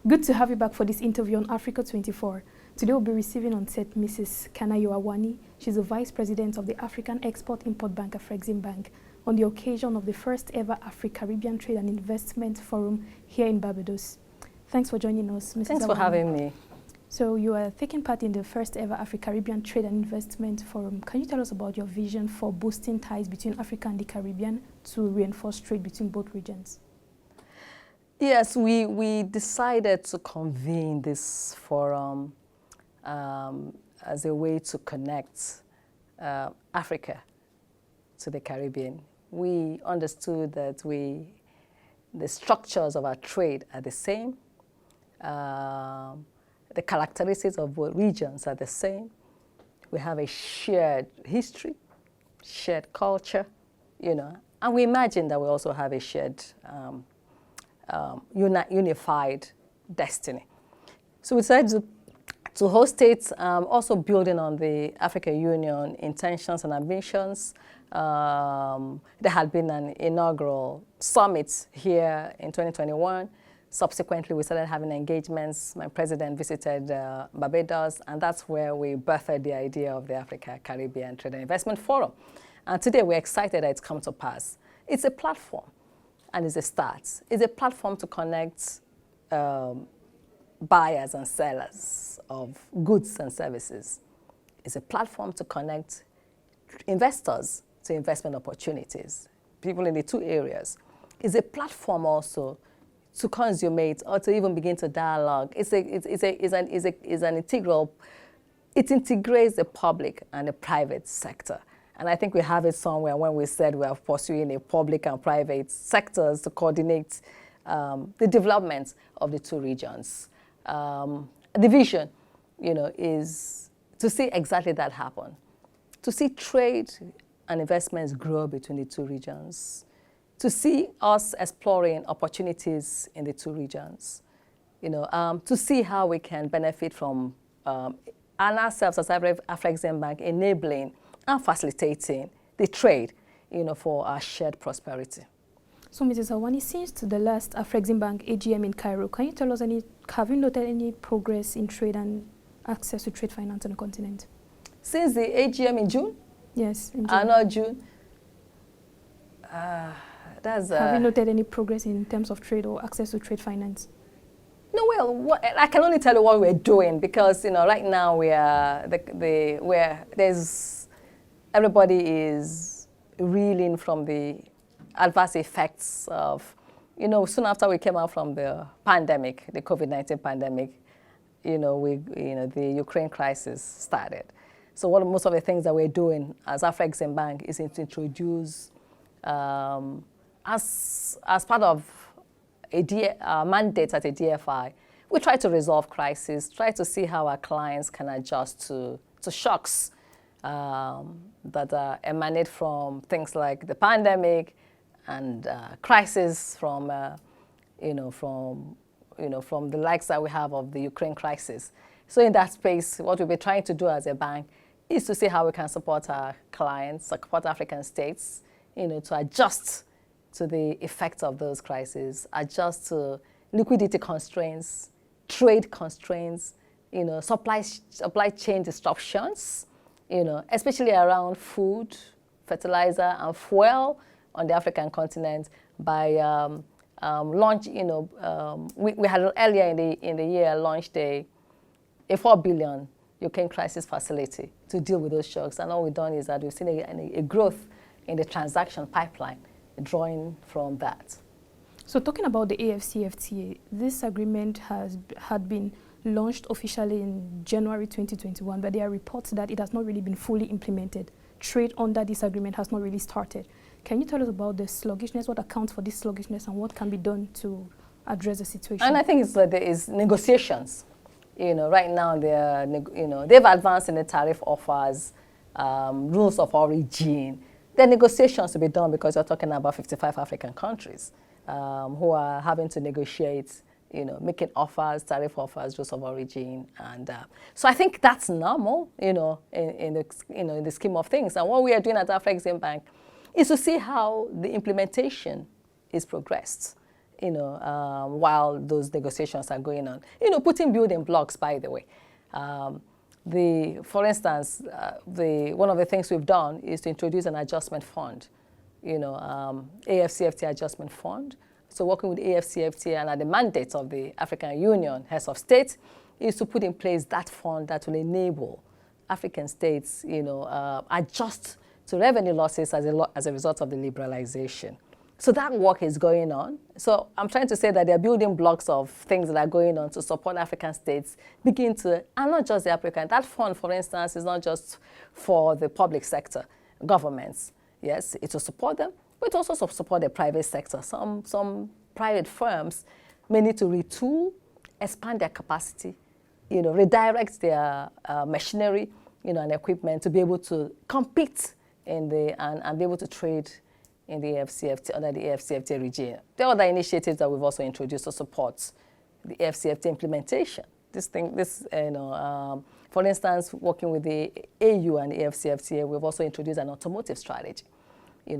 Good to have you back for this interview on Africa 24. Today we'll be receiving on set Mrs. Kanayo Awani. She's the Vice-présidente of the African Export-Import Bank, Afreximbank, on the occasion of the first ever Africa-Caribbean Trade and Investment Forum here in Barbados. Thanks for joining us, Mrs. Thanks Awani. for having me. So you are taking part in the first ever Africa-Caribbean Trade and Investment Forum. Can you tell us about your vision for boosting ties between Africa and the Caribbean to reinforce trade between both regions? Yes, we decided to convene this forum as a way to connect Africa to the Caribbean. We understood that the structures of our trade are the same. The characteristics of both regions are the same. We have a shared history, shared culture, and we imagine that we also have a shared unified destiny. So we decided to host it, also building on the African Union intentions and ambitions. There had been an inaugural summit here in 2021. Subsequently, we started having engagements. My president visited Barbados, and that's where we birthed the idea of the Africa-Caribbean Trade and Investment Forum. And today, we're excited that it's come to pass. It's a platform, and it's a start. It's a platform to connect buyers and sellers of goods and services. It's a platform to connect investors to investment opportunities, people in the two areas. It's a platform also to consummate or to even begin to dialogue. It integrates the public and the private sector. And I think we have it somewhere when we said we are pursuing a public and private sectors to coordinate the development of the two regions. The vision, is to see exactly that happen, to see trade and investments grow between the two regions, to see us exploring opportunities in the two regions, to see how we can benefit from and ourselves as Afreximbank enabling and facilitating the trade, for our shared prosperity. So, Mrs. Awani, since the last Afreximbank AGM in Cairo, can you tell us have you noted any progress in trade and access to trade finance on the continent? Since the AGM in June? Yes, in June. Not June. Have you noted any progress in terms of trade or access to trade finance? No, well, I can only tell you what we're doing because right now everybody is reeling from the adverse effects of, soon after we came out from the pandemic, the COVID-19 pandemic, the Ukraine crisis started. So most of the things that we're doing as Afreximbank is to introduce as part of a mandate at a DFI, we try to resolve crises, try to see how our clients can adjust to shocks that emanate from things like the pandemic and crisis from the likes that we have of the Ukraine crisis. So in that space, what we'll be trying to do as a bank is to see how we can support our clients, support African states, to adjust to the effects of those crises, adjust to liquidity constraints, trade constraints, supply chain disruptions, especially around food, fertilizer, and fuel on the African continent by launch, we had earlier in the year launched a 4 billion Ukraine crisis facility to deal with those shocks. And all we've done is that we've seen a growth in the transaction pipeline, drawing from that. So talking about the AFCFTA, this agreement had been launched officially in January 2021, but there are reports that it has not really been fully implemented. Trade under this agreement has not really started. Can you tell us about the sluggishness, what accounts for this sluggishness, and what can be done to address the situation? And I think it's that there is negotiations. Right now they've advanced in the tariff offers, rules of origin. There are negotiations to be done because you're talking about 55 African countries who are having to negotiate, making offers, tariff offers, rules of origin, and so I think that's normal, in the scheme of things. And what we are doing at Afreximbank is to see how the implementation is progressed. while those negotiations are going on. Putting building blocks, by the way. For instance, one of the things we've done is to introduce an adjustment fund, AFCFTA adjustment fund. So working with AFCFTA and at the mandate of the African Union, heads of state, is to put in place that fund that will enable African states, adjust to revenue losses as a result of the liberalization. So that work is going on. So I'm trying to say that there are building blocks of things that are going on to support African states and not just the African. That fund, for instance, is not just for the public sector, governments. Yes, it will support them, but it also support the private sector. Some private firms may need to retool, expand their capacity, redirect their machinery, and equipment to be able to compete and be able to trade in the AFCFTA, under the AFCFTA regime. There are other initiatives that we've also introduced to support the AFCFTA implementation. For instance, working with the AU and the AFCFTA, we've also introduced an automotive strategy.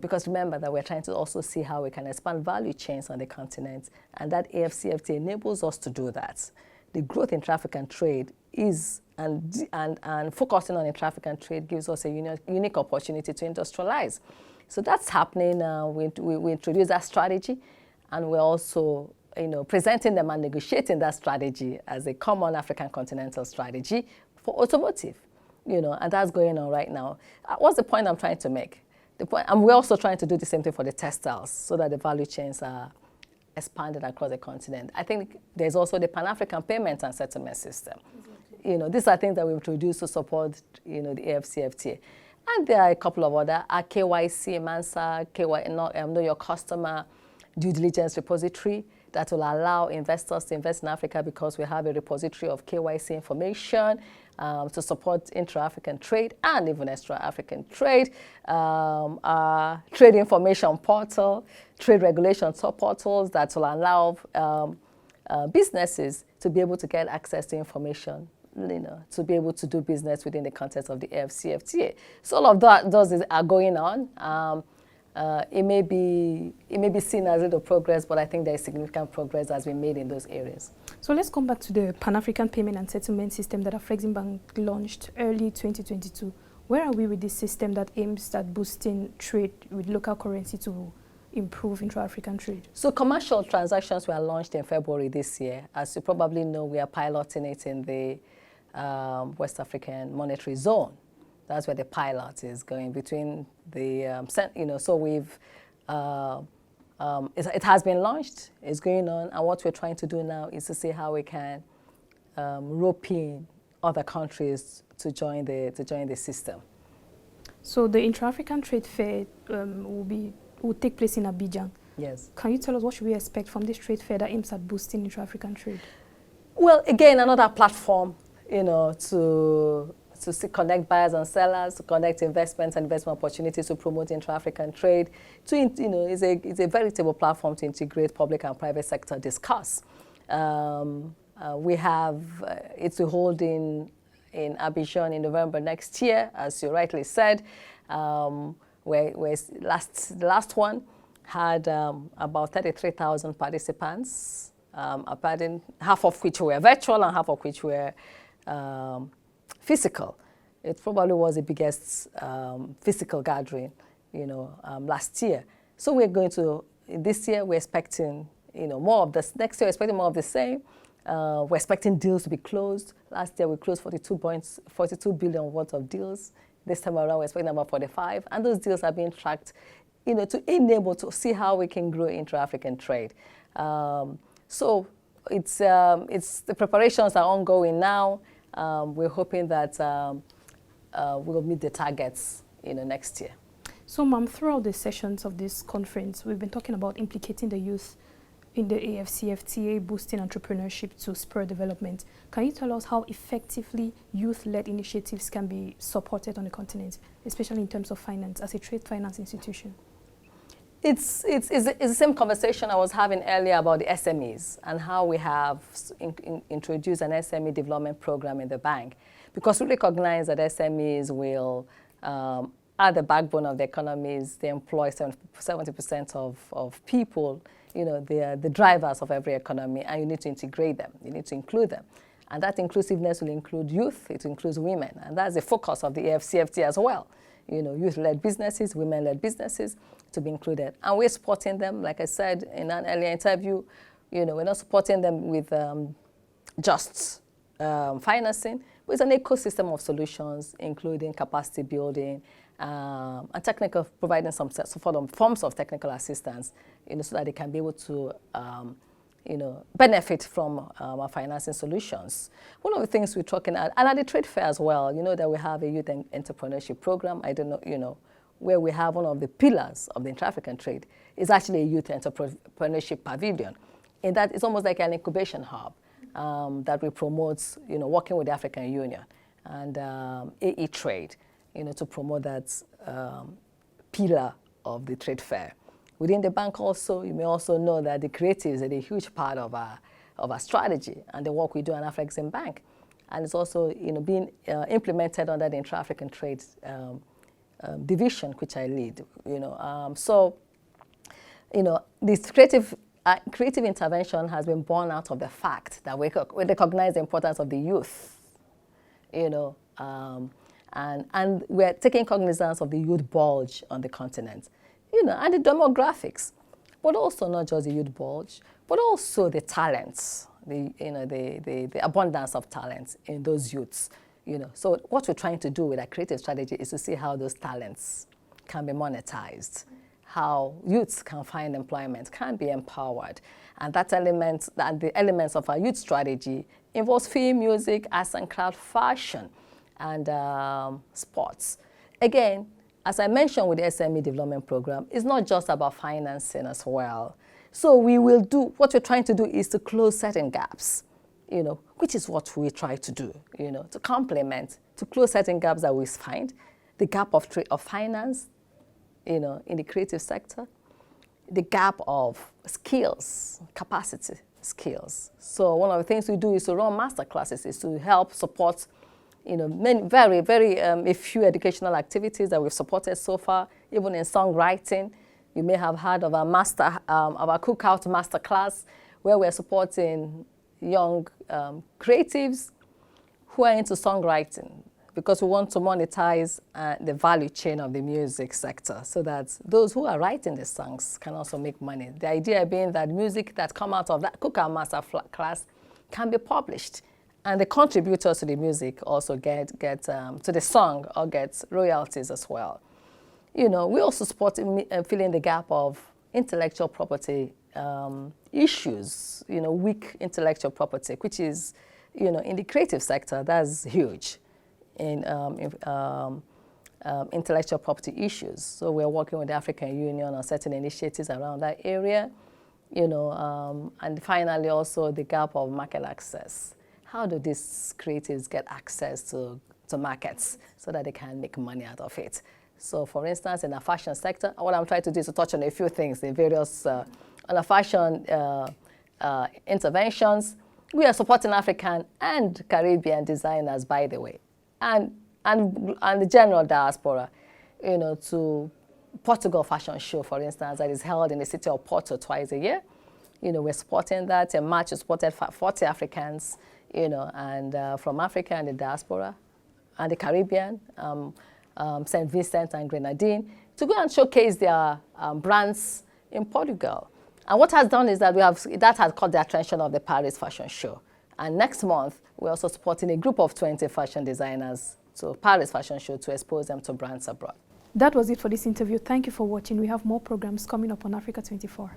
Because remember that we're trying to also see how we can expand value chains on the continent, and that AFCFTA enables us to do that. The growth in intra-African trade is, and focusing on intra-African trade gives us a unique opportunity to industrialize. So that's happening. We introduced that strategy, and we're also, presenting them and negotiating that strategy as a common African continental strategy for automotive, and that's going on right now. What's the point I'm trying to make? And we're also trying to do the same thing for the textiles so that the value chains are expanded across the continent. I think there's also the Pan-African payment and settlement system. Exactly. These are things that we introduced to support, the AFCFTA. And there are a couple of other, KYC, MANSA, Know Your Customer, due diligence repository that will allow investors to invest in Africa because we have a repository of KYC information to support intra-African trade and even extra-African trade, trade information portal, trade regulation portals that will allow businesses to be able to get access to information, to be able to do business within the context of the AFCFTA. So all of those are going on. It may be seen as a little progress, but I think there is significant progress has been made in those areas. So let's come back to the Pan-African payment and settlement system that Afreximbank launched early 2022. Where are we with this system that aims at boosting trade with local currency to improve intra-African trade? So commercial transactions were launched in February this year. As you probably know, we are piloting it in the West African Monetary Zone. That's where the pilot is going between the, so we've, it has been launched, it's going on, and what we're trying to do now is to see how we can rope in other countries to join the system. So the intra-African trade fair will take place in Abidjan. Yes. Can you tell us what should we expect from this trade fair that aims at boosting intra-African trade? Well, again, another platform, to connect buyers and sellers, to connect investments and investment opportunities, to promote intra-African trade. It's a veritable platform to integrate public and private sector discuss. We have it's to hold in Abidjan in November next year, as you rightly said. Where the last one had about 33,000 participants, half of which were virtual and half of which were physical. It probably was the biggest physical gathering, last year. So we're going to, this year we're expecting, more of this. Next year we're expecting more of the same. We're expecting deals to be closed. Last year we closed 42 billion worth of deals. This time around we're expecting about 45, and those deals are being tracked, to enable to see how we can grow intra-African trade. So it's the preparations are ongoing now. We're hoping that we'll meet the targets, next year. So, ma'am, throughout the sessions of this conference, we've been talking about implicating the youth in the AFCFTA, boosting entrepreneurship to spur development. Can you tell us how effectively youth-led initiatives can be supported on the continent, especially in terms of finance, as a trade finance institution? It's the same conversation I was having earlier about the SMEs and how we have introduced an SME development program in the bank, because we recognize that SMEs will, are the backbone of the economies. They employ 70% of people they are the drivers of every economy, and you need to integrate them. You need to include them. And that inclusiveness will include youth, it includes women, and that's the focus of the AFCFTA as well. Youth-led businesses, women-led businesses to be included. And we're supporting them, like I said in an earlier interview, we're not supporting them with just financing, but it's an ecosystem of solutions, including capacity building, and providing some forms of technical assistance, so that they can be able to, benefit from our financing solutions. One of the things we're talking at, and at the trade fair as well, that we have a youth entrepreneurship program. I don't know, where we have one of the pillars of the intra-African trade is actually a youth entrepreneurship pavilion. In that, it's almost like an incubation hub that we promote, working with the African Union and AE Trade, to promote that pillar of the trade fair. Within the bank also, you may also know that the creatives are a huge part of our strategy and the work we do at Afreximbank. And it's also, being implemented under the intra-African trade division, which I lead. This creative intervention has been born out of the fact that we recognize the importance of the youth, and we're taking cognizance of the youth bulge on the continent, and the demographics, but also not just the youth bulge, but also the talents, the abundance of talents in those youths. So what we're trying to do with our creative strategy is to see how those talents can be monetized, how youths can find employment, can be empowered. And the elements of our youth strategy involves film, music, arts and craft, fashion, and sports. Again, as I mentioned with the SME development program, it's not just about financing as well. So what we're trying to do is to close certain gaps, which is what we try to do, to complement, to close certain gaps that we find, the gap of finance, in the creative sector, the gap of skills, capacity skills. So one of the things we do is to run master classes, is to help support, many, a few educational activities that we've supported so far, even in songwriting. You may have heard of our cookout master class, where we're supporting young creatives who are into songwriting, because we want to monetize the value chain of the music sector so that those who are writing the songs can also make money. The idea being that music that come out of that cookout master class can be published, and the contributors to the music also get to the song or get royalties as well. We also support filling the gap of intellectual property issues, weak intellectual property, which is, in the creative sector, that's huge in intellectual property issues. So we're working with the African Union on certain initiatives around that area, and finally also the gap of market access. How do these creatives get access to markets so that they can make money out of it? So for instance, in the fashion sector, what I'm trying to do is to touch on a few things, the various on the fashion interventions. We are supporting African and Caribbean designers, by the way, and the general diaspora, to Portugal Fashion Show, for instance, that is held in the city of Porto twice a year. We're supporting that. In March, we supported 40 Africans, and from Africa and the diaspora and the Caribbean, St. Vincent and Grenadine, to go and showcase their brands in Portugal. And what has done is that that has caught the attention of the Paris Fashion Show. And next month, we're also supporting a group of 20 fashion designers to Paris Fashion Show to expose them to brands abroad. That was it for this interview. Thank you for watching. We have more programs coming up on Africa 24.